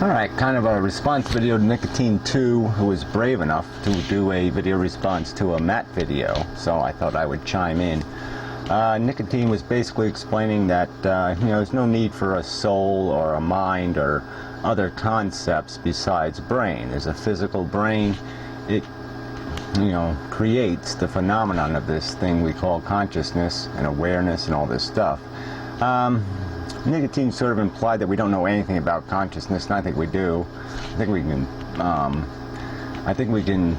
Alright, kind of a response video to Nykytyne2, who was brave enough to do a video response to a Matt video, so I thought I would chime in. Nykytyne was basically explaining that there's no need for a soul or a mind or other concepts besides brain. There's a physical brain. It creates the phenomenon of this thing we call consciousness and awareness and all this stuff. Nykytyne sort of implied that we don't know anything about consciousness, and I think we do. I think we can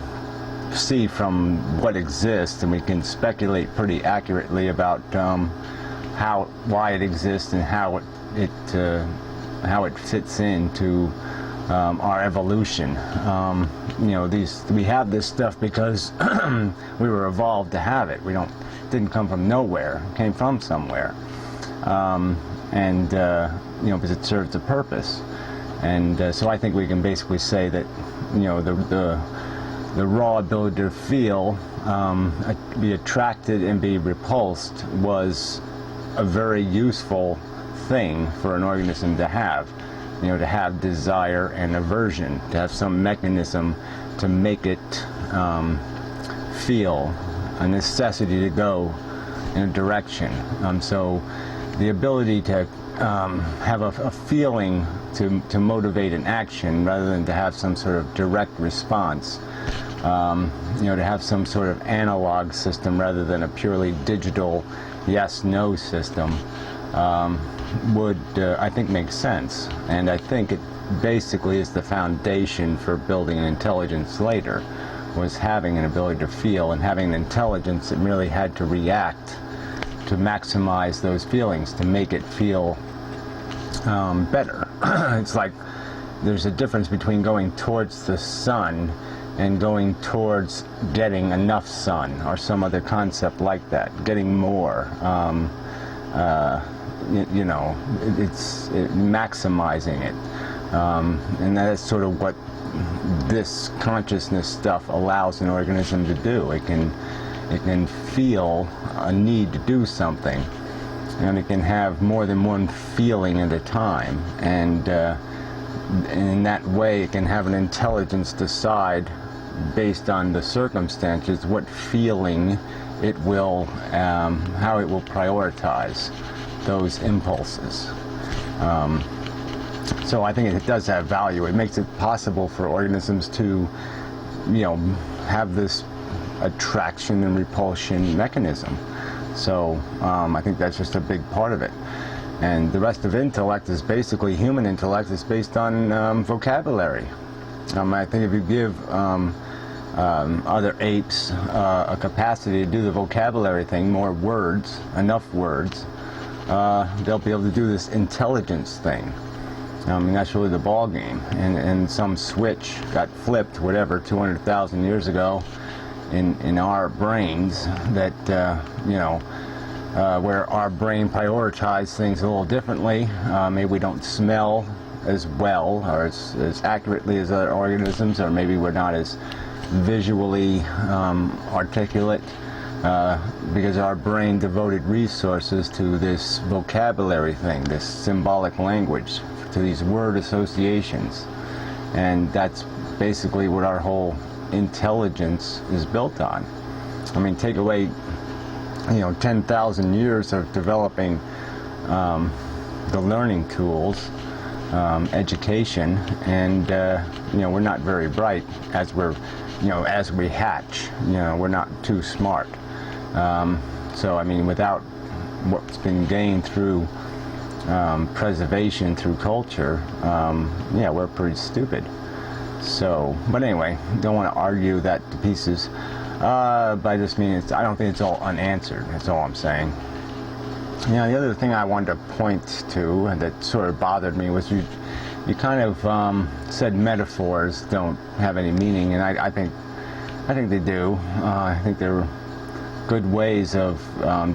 see from what exists, and we can speculate pretty accurately about why it exists and how it fits into our evolution. We have this stuff because we were evolved to have it. Didn't come from nowhere. It came from somewhere. Because it serves a purpose, and so I think we can basically say that the raw ability to feel, be attracted and be repulsed, was a very useful thing for an organism to have. To have desire and aversion, to have some mechanism to make it feel a necessity to go in a direction. So the ability to have a feeling to motivate an action rather than to have some sort of direct response, to have some sort of analog system rather than a purely digital yes-no system, would, I think, make sense. And I think it basically is the foundation for building an intelligence later, was having an ability to feel and having an intelligence that merely had to react to maximize those feelings, to make it feel better. It's like there's a difference between going towards the sun and going towards getting enough sun, or some other concept like that, getting more. It's maximizing it, and that's sort of what this consciousness stuff allows an organism to do. It can feel a need to do something, and it can have more than one feeling at a time, and in that way it can have an intelligence decide, based on the circumstances, what feeling it will, how it will prioritize those impulses. So I think it does have value. It makes it possible for organisms to have this attraction and repulsion mechanism. So I think that's just a big part of it. And the rest of intellect is basically, human intellect is based on vocabulary. I think if you give other apes a capacity to do the vocabulary thing, more words, enough words, they'll be able to do this intelligence thing. That's really the ball game. And some switch got flipped, whatever, 200,000 years ago, in our brains, that where our brain prioritizes things a little differently. Maybe we don't smell as well or as accurately as other organisms, or maybe we're not as visually articulate, because our brain devoted resources to this vocabulary thing, this symbolic language, to these word associations. And that's basically what our whole intelligence is built on. Take away 10,000 years of developing the learning tools, education, and we're not very bright as as we hatch. We're not too smart. So without what's been gained through preservation, through culture, we're pretty stupid. So, but anyway, don't want to argue that to pieces. But I just mean, I don't think it's all unanswered. That's all I'm saying. The other thing I wanted to point to, and that sort of bothered me, was you kind of said metaphors don't have any meaning, and I think they do. I think they're good ways of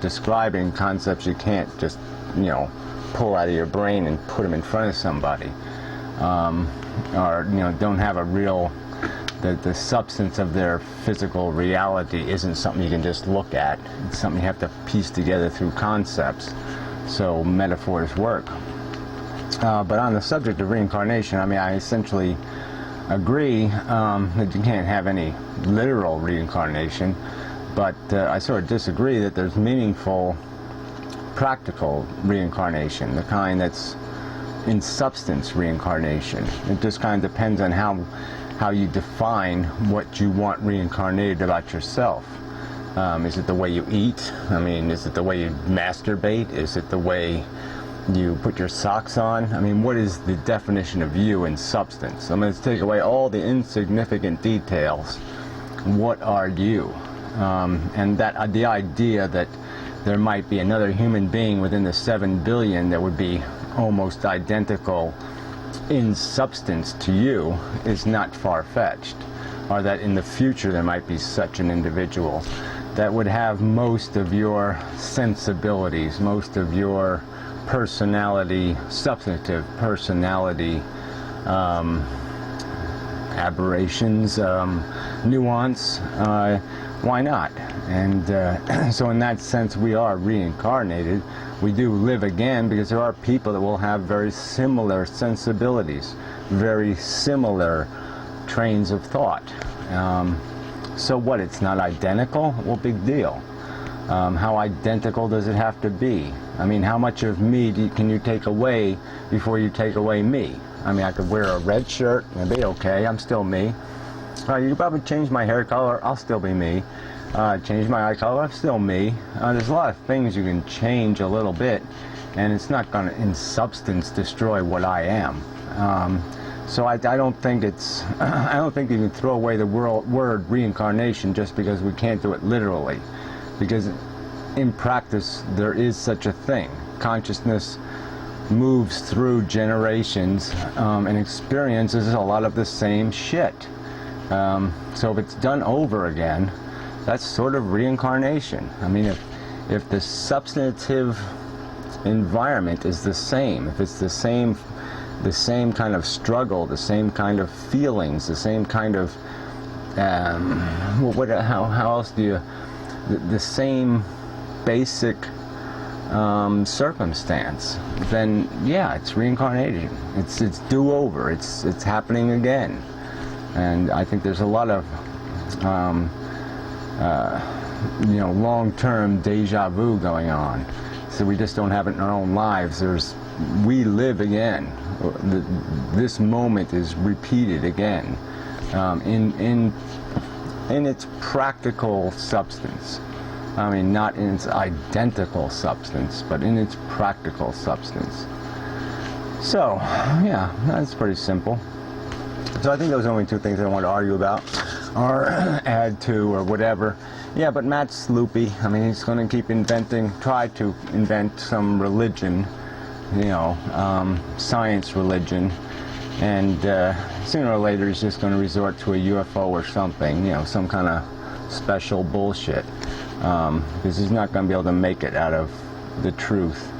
describing concepts you can't just pull out of your brain and put them in front of somebody, or don't have a real, the substance of their physical reality isn't something you can just look at. It's something you have to piece together through concepts. So metaphors work. But on the subject of reincarnation, I mean, I essentially agree that you can't have any literal reincarnation, but I sort of disagree that there's meaningful practical reincarnation, the kind that's in substance reincarnation. It just kind of depends on how you define what you want reincarnated about yourself. Is it the way you eat? I mean, is it the way you masturbate? Is it the way you put your socks on? I mean, what is the definition of you in substance? I'm going to take away all the insignificant details. What are you? And that the idea that there might be another human being within the 7 billion that would be almost identical in substance to you is not far-fetched. Or that in the future there might be such an individual that would have most of your sensibilities, most of your personality, substantive personality aberrations, nuance. Why not? And so in that sense we are reincarnated. We do live again because there are people that will have very similar sensibilities, very similar trains of thought. So what, it's not identical? Well, big deal. How identical does it have to be? I mean, how much of me can you take away before you take away me? I mean, I could wear a red shirt and be okay, I'm still me. You could probably change my hair color, I'll still be me. Change my eye color, I'm still me. There's a lot of things you can change a little bit, and it's not going to, in substance, destroy what I am. So I don't think it's, I don't think you can throw away the word reincarnation just because we can't do it literally. Because in practice, there is such a thing. Consciousness moves through generations and experiences a lot of the same shit. So if it's done over again, that's sort of reincarnation. I mean, if the substantive environment is the same, if it's the same kind of struggle, the same kind of feelings, the same kind of how else do you, the same basic circumstance, then yeah, it's reincarnation. It's do-over. It's happening again. And I think there's a lot of long-term deja vu going on. So we just don't have it in our own lives. We live again. This moment is repeated again in its practical substance. I mean, not in its identical substance, but in its practical substance. So, yeah, that's pretty simple. So I think those are the only two things I want to argue about, or add to, or whatever. Yeah, but Matt's loopy. I mean, he's going to keep try to invent some religion, science religion, and sooner or later he's just going to resort to a UFO or something, some kind of special bullshit, because he's not going to be able to make it out of the truth.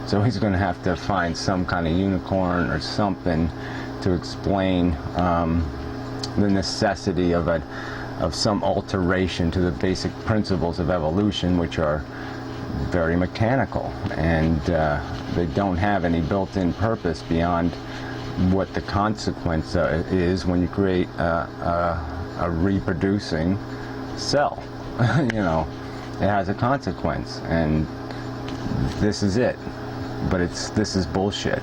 So he's going to have to find some kind of unicorn or something to explain the necessity of some alteration to the basic principles of evolution, which are very mechanical, and they don't have any built-in purpose beyond what the consequence is when you create a reproducing cell. It has a consequence, and this is it. But this is bullshit.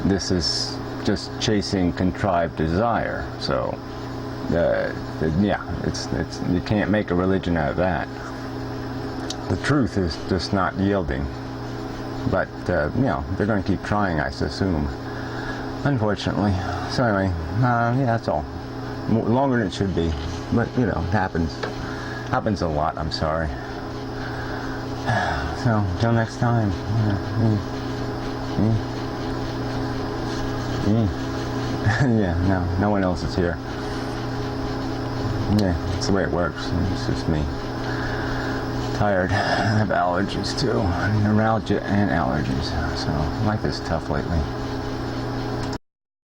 This is just chasing contrived desire. So you can't make a religion out of that. The truth is just not yielding. But they're going to keep trying, I assume, unfortunately. So anyway, that's all. Longer than it should be, but it happens a lot. I'm sorry. So until next time. Yeah, no one else is here. Yeah, that's the way it works. It's just me. Tired. I have allergies too. Neuralgia and allergies. So life is tough lately.